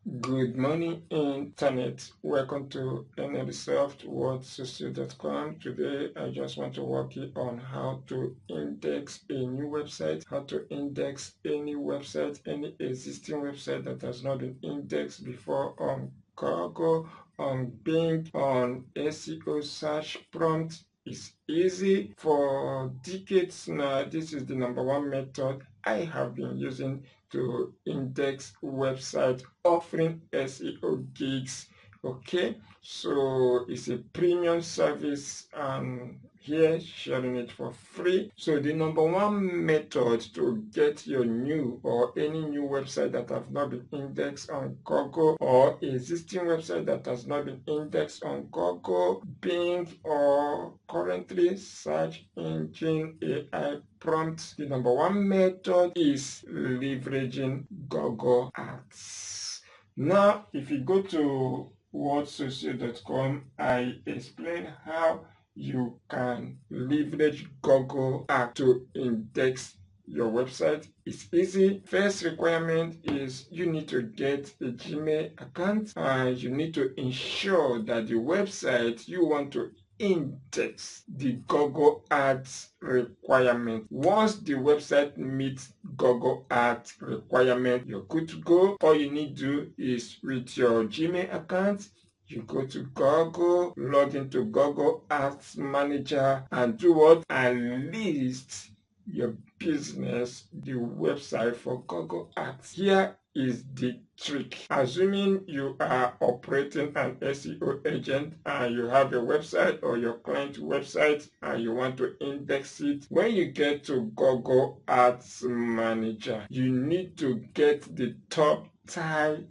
Good morning, Internet. Welcome to nlsoftwordsocial.com. Today, I just want to walk you on how to index a new website, how to index any website, any existing website that has not been indexed before on Google, on Bing, on SEO search prompt. It's easy. For decades now, this is the number one method I have been using to index website offering SEO gigs. Okay, so it's a premium service and here sharing it for free. So the number one method to get your new or any new website that have not been indexed on Google or existing website that has not been indexed on Google, Bing, or currently search engine AI prompt, the number one method is leveraging Google Ads. Now, if you go to wordsocial.com, I explain how you can leverage Google Ads to index your website. It's easy. First requirement is you need to get a Gmail account and you need to ensure that the website you want to index the Google Ads requirement. Once the website meets Google Ads requirement, you're good to go. All you need to do is with your Gmail account, you go to Google, log into Google Ads Manager and do what? And list your business, the website for Google Ads. Here is the trick. Assuming you are operating an SEO agent and you have a website or your client website and you want to index it, when you get to Google Ads Manager, you need to get the top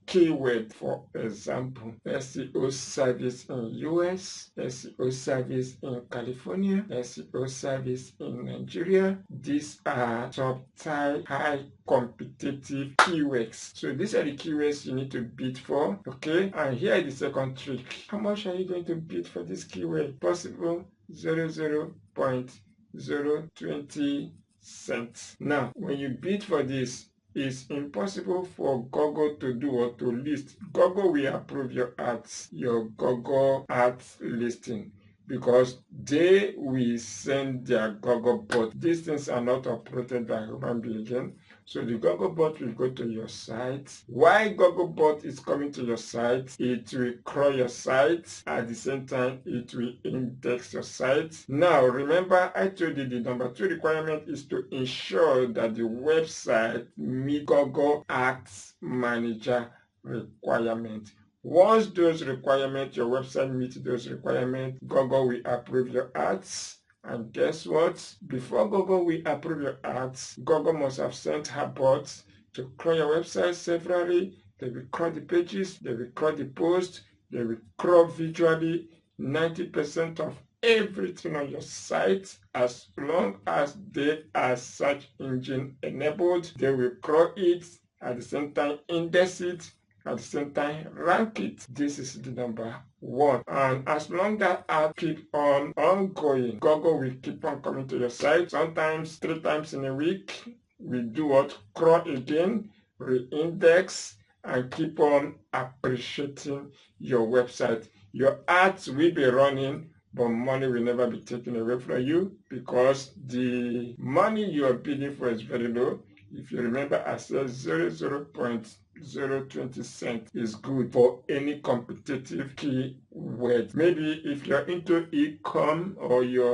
keyword, for example, SEO service in US, SEO service in California, SEO service in Nigeria. These are top high competitive keywords. So these are the keywords you need to bid for. Okay, and here is the second trick. How much are you going to bid for this keyword? Possible 0.020 cents. Now, when you bid for this, it's impossible for Google to do or to list. Google will approve your ads, your Google Ads listing, because they will send their Google bot. These things are not operated by human beings. So the Google bot will go to your site. While Google bot is coming to your site, it will crawl your site. At the same time, it will index your site. Now, remember, I told you the number 2 requirement is to ensure that the website meets Google Ads Manager requirement. Once those requirements, your website meets those requirements, Google will approve your ads. And guess what? Before Google will approve your ads, Google must have sent her bots to crawl your website severally. They will crawl the pages, they will crawl the posts, they will crawl visually 90% of everything on your site. As long as they are search engine enabled, they will crawl it, at the same time index it, at the same time rank it. This is the number 1. And as long as ads keep on ongoing, Google will keep on coming to your site. Sometimes 3 times in a week, we do what? Crawl again, re-index, and keep on appreciating your website. Your ads will be running, but money will never be taken away from you because the money you are bidding for is very low. If you remember, I said 0.020 cents is good for any competitive keyword. Maybe if you're into e-com or you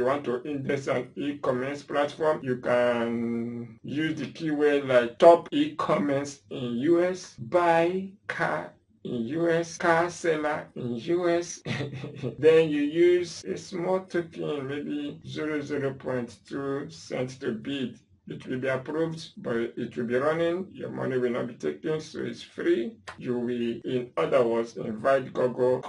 want to index an e-commerce platform, you can use the keyword like top e-commerce in US, buy car in US, car seller in US. Then you use a small token, maybe 0.2 cents to bid. It will be approved, but it will be running. Your money will not be taken, so it's free. You will, in other words, invite Google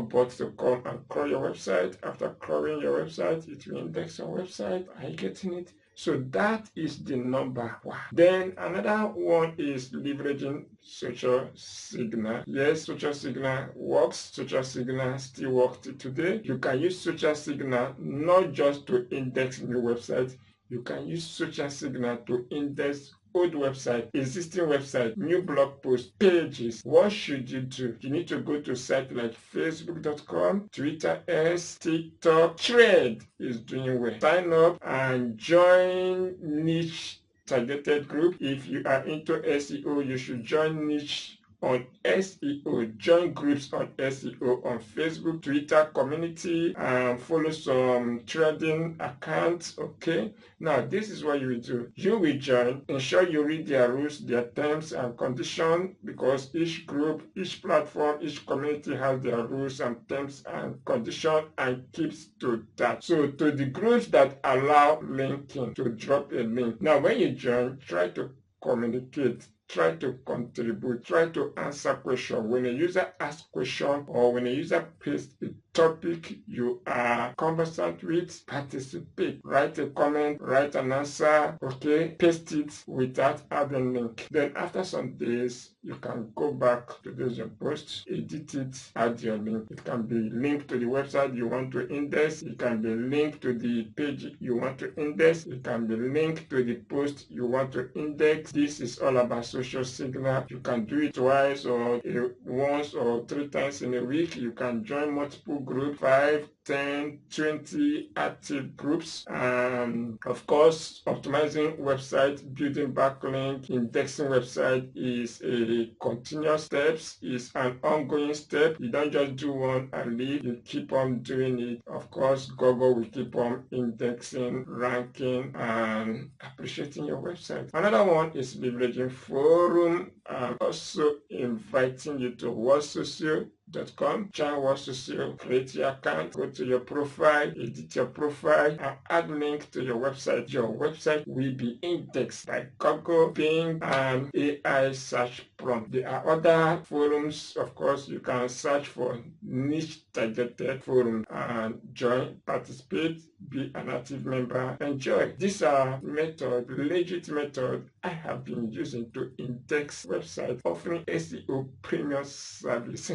bots to come and crawl your website. After crawling your website, it will index your website. Are you getting it? So that is the number 1. Then another one is leveraging Social Signal. Yes, Social Signal works. Social Signal still works today. You can use Social Signal not just to index new websites. You can use Social Signal to index old website, existing website, new blog post, pages. What should you do? You need to go to sites like facebook.com, Twitter, X, TikTok. Thread is doing well. Sign up and join niche targeted group. If you are into SEO, you should join niche on SEO. Join groups on SEO on Facebook, Twitter, community, and follow some trading accounts. Okay, now this is what you will do. You will join, ensure you read their rules, their terms and conditions, because each group, each platform, each community has their rules and terms and conditions and keeps to that. So to the groups that allow linking, to drop a link. Now when you join, try to communicate, try to contribute, try to answer questions. When a user asks question or when a user pastes a topic you are conversant with, participate. Write a comment, write an answer, okay, paste it without adding link. Then after some days, you can go back to those your post, edit it, add your link. It can be linked to the website you want to index. It can be linked to the page you want to index. It can be linked to the post you want to index. This is all about social signal. You can do it twice or once or 3 times in a week. You can join multiple groups, 5, 10, 20 active groups. Of course, optimizing website, building backlink, indexing website is a continuous steps, is an ongoing step. You don't just do one and leave, you keep on doing it. Of course, Google will keep on indexing, ranking, and appreciating your website. Another one is leveraging forum and also inviting you to WordSocio.com. Join WordSocio, create your account, go to your profile, edit your profile, and add link to your website. Your website will be indexed by Google, Bing, and AI search prompt. There are other forums, of course. You can search for niche targeted forum and join, participate, be an active member, enjoy. These are methods, legit methods I have been using to index websites, offering SEO premium service.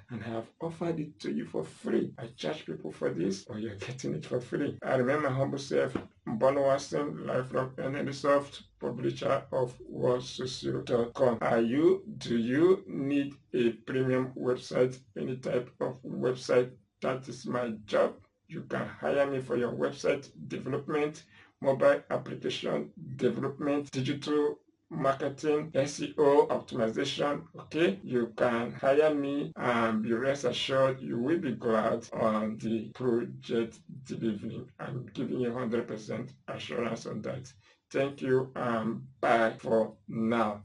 And I have offered it to you for free. I charge people for this, or you're getting it for free. I remember my humble self, Bono Watson, live from NLSoft, publisher of WordSocio.com. Do you need a premium website, any type of website? That is my job. You can hire me for your website development, mobile application development, digital marketing, SEO optimization. Okay, you can hire me and be rest assured you will be glad on the project delivery. I'm giving you 100% assurance on that. Thank you and bye for now.